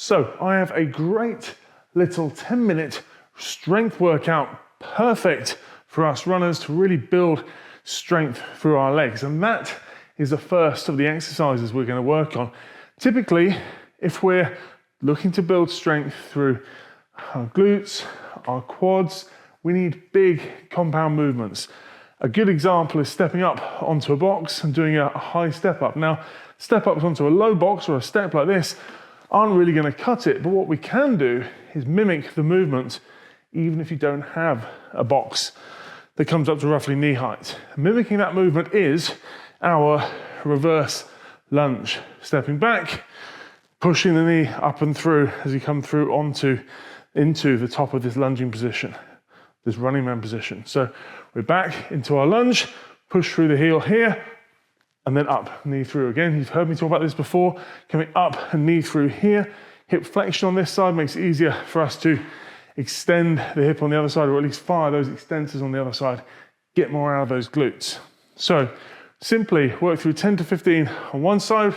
So I have a great little 10-minute strength workout, perfect for us runners to really build strength through our legs. And that is the first of the exercises we're going to work on. Typically, if we're looking to build strength through our glutes, our quads, we need big compound movements. A good example is stepping up onto a box and doing a high step up. Now, step ups onto a low box or a step like this aren't really going to cut it, but what we can do is mimic the movement even if you don't have a box that comes up to roughly knee height. Mimicking that movement is our reverse lunge. Stepping back, pushing the knee up and through as you come through into the top of this lunging position, this running man position. So we're back into our lunge, push through the heel here, and then up, knee through again. You've heard me talk about this before, coming up and knee through here. Hip flexion on this side makes it easier for us to extend the hip on the other side, or at least fire those extensors on the other side, get more out of those glutes. So simply work through 10 to 15 on one side,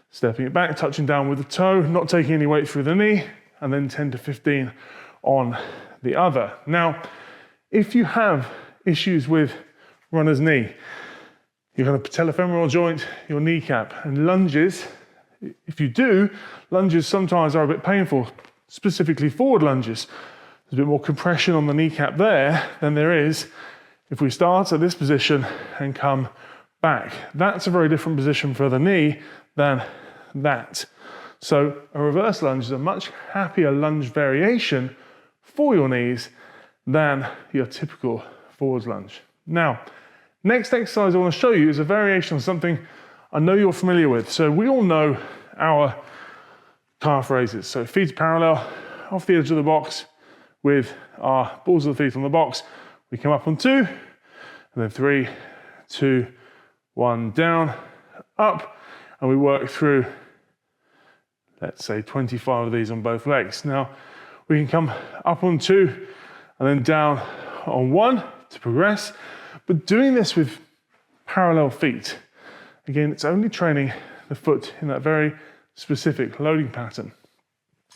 stepping it back, touching down with the toe, not taking any weight through the knee, and then 10 to 15 on the other. Now, if you have issues with runner's knee, you're going to patellofemoral joint, your kneecap, and lunges, if you do, lunges sometimes are a bit painful, specifically forward lunges. There's a bit more compression on the kneecap there than there is if we start at this position and come back. That's a very different position for the knee than that. So a reverse lunge is a much happier lunge variation for your knees than your typical forwards lunge. Now, next exercise I want to show you is a variation of something I know you're familiar with. So we all know our calf raises. So feet parallel, off the edge of the box with our balls of the feet on the box. We come up on 2, and then 3, 2, 1, down, up, and we work through, let's say 25 of these on both legs. Now, we can come up on 2 and then down on 1 to progress, but doing this with parallel feet, again, it's only training the foot in that very specific loading pattern.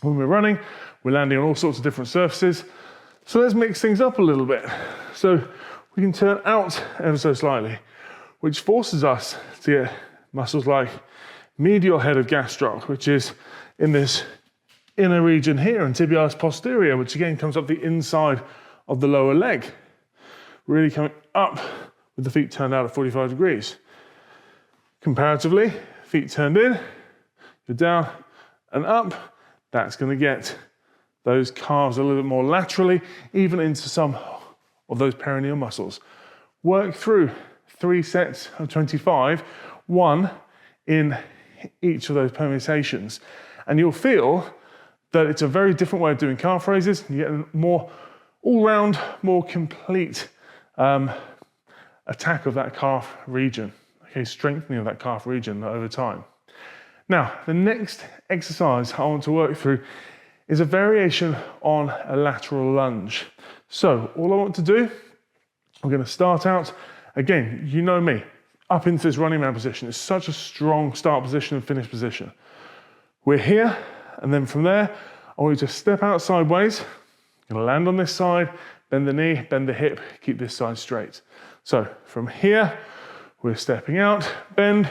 When we're running, we're landing on all sorts of different surfaces. So let's mix things up a little bit. So we can turn out ever so slightly, which forces us to get muscles like medial head of gastroc, which is in this inner region here, and tibialis posterior, which again comes up the inside of the lower leg. Really coming up with the feet turned out at 45 degrees. Comparatively, feet turned in, you're down and up. That's going to get those calves a little bit more laterally, even into some of those perineal muscles. Work through 3 sets of 25, 1 in each of those permutations. And you'll feel that it's a very different way of doing calf raises. You get a more all-round, more complete attack of that calf region. Okay, strengthening of that calf region over time. Now, the next exercise I want to work through is a variation on a lateral lunge. So all I want to do, I'm going to start out, again, you know me, up into this running man position. It's such a strong start position and finish position. We're here, and then from there, I want you to step out sideways. You're going to land on this side, bend the knee, bend the hip, keep this side straight. So from here, we're stepping out, bend,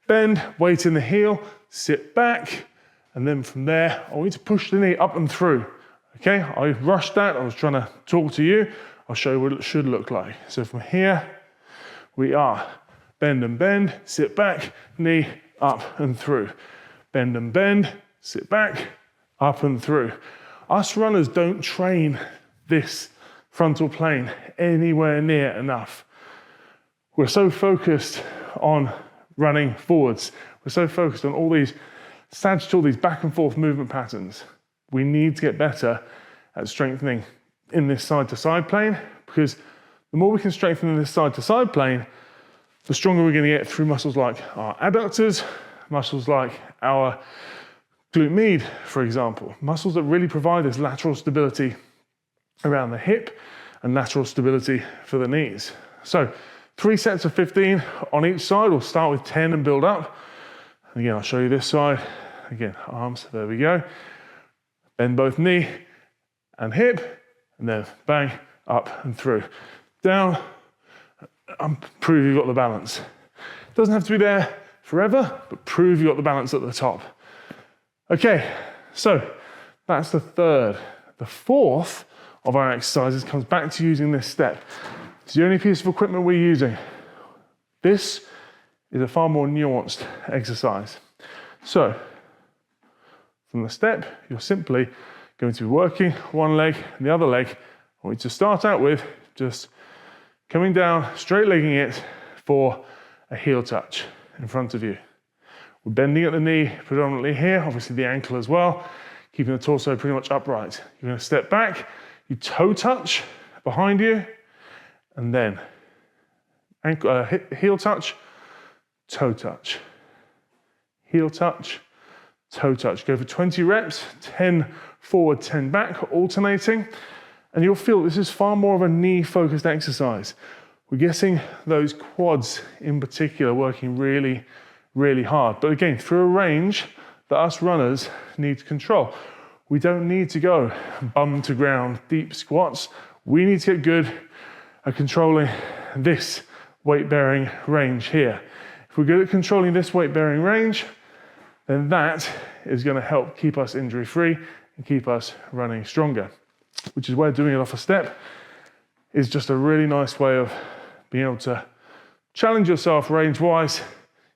bend, weight in the heel, sit back, and then from there, I want you to push the knee up and through. Okay, I rushed that, I was trying to talk to you. I'll show you what it should look like. So from here, we are bend and bend, sit back, knee up and through. Bend and bend, sit back, up and through. Us runners don't train this frontal plane anywhere near enough. We're so focused on running forwards. We're so focused on all these sagittal, these back and forth movement patterns. We need to get better at strengthening in this side to side plane, because the more we can strengthen in this side to side plane, the stronger we're going to get through muscles like our adductors, muscles like our glute med, for example, muscles that really provide this lateral stability around the hip and lateral stability for the knees. So 3 sets of 15 on each side. We'll start with 10 and build up. And again, I'll show you this side again, arms, there we go. Bend both knee and hip, and then bang, up and through. Down, and prove you've got the balance. Doesn't have to be there forever, but prove you've got the balance at the top. Okay, so that's the third. The fourth of our exercises comes back to using this step. It's the only piece of equipment we're using. This is a far more nuanced exercise. So, from the step, you're simply going to be working one leg and the other leg. I want you to start out with just coming down, straight legging it for a heel touch in front of you. We're bending at the knee predominantly here, obviously the ankle as well, keeping the torso pretty much upright. You're going to step back, you toe touch behind you, and then ankle, heel touch, toe touch, heel touch, toe touch. Go for 20 reps, 10 forward, 10 back, alternating. And you'll feel this is far more of a knee-focused exercise. We're getting those quads in particular working really, really hard. But again, through a range that us runners need to control. We don't need to go bum to ground, deep squats. We need to get good at controlling this weight-bearing range here. If we're good at controlling this weight-bearing range, then that is going to help keep us injury-free and keep us running stronger. Which is where doing it off a step is just a really nice way of being able to challenge yourself range-wise.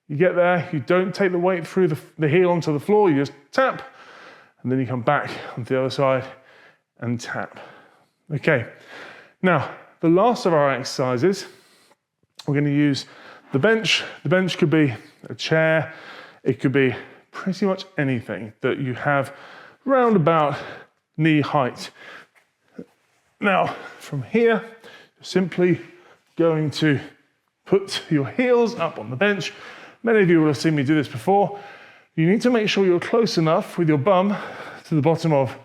You get there, you don't take the weight through the heel onto the floor, you just tap, and then you come back onto the other side and tap. Okay, now the last of our exercises, we're going to use the bench. The bench could be a chair, it could be pretty much anything that you have round about knee height. Now, from here, you're simply going to put your heels up on the bench. Many of you will have seen me do this before. You need to make sure you're close enough with your bum to the bottom of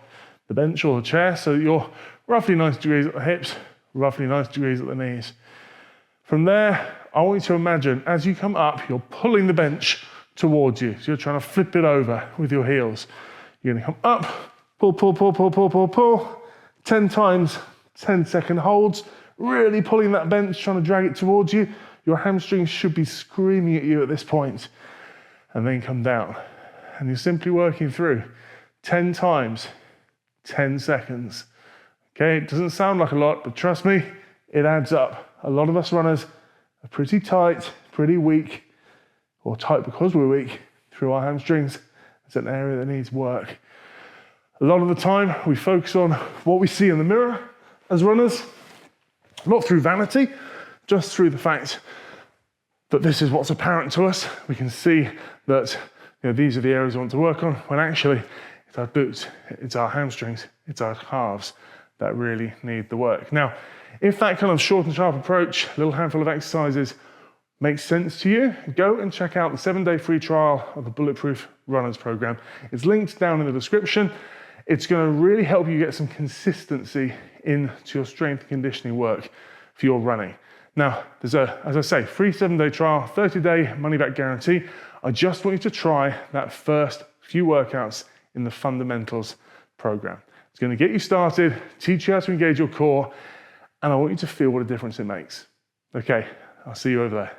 the bench or the chair so that you're roughly 90 degrees at the hips, roughly 90 degrees at the knees. From there, I want you to imagine as you come up, you're pulling the bench towards you. So you're trying to flip it over with your heels. You're going to come up, pull, pull, pull, pull, pull, pull, pull. 10 times, 10-second holds, really pulling that bench, trying to drag it towards you. Your hamstrings should be screaming at you at this point. And then come down. And you're simply working through 10 times, 10 seconds. Okay, it doesn't sound like a lot, but trust me, it adds up. A lot of us runners are pretty tight, pretty weak, or tight because we're weak through our hamstrings. It's an area that needs work. A lot of the time, we focus on what we see in the mirror as runners, not through vanity, just through the fact that this is what's apparent to us. We can see that these are the areas we want to work on, when actually it's our glutes, it's our hamstrings, it's our calves that really need the work. Now, if that kind of short and sharp approach, a little handful of exercises makes sense to you, go and check out the 7-day free trial of the Bulletproof Runners program. It's linked down in the description. It's going to really help you get some consistency into your strength and conditioning work for your running. Now, there's a, as I say, free 7-day trial, 30-day money-back guarantee. I just want you to try that first few workouts in the fundamentals program. It's going to get you started, teach you how to engage your core, and I want you to feel what a difference it makes. Okay, I'll see you over there.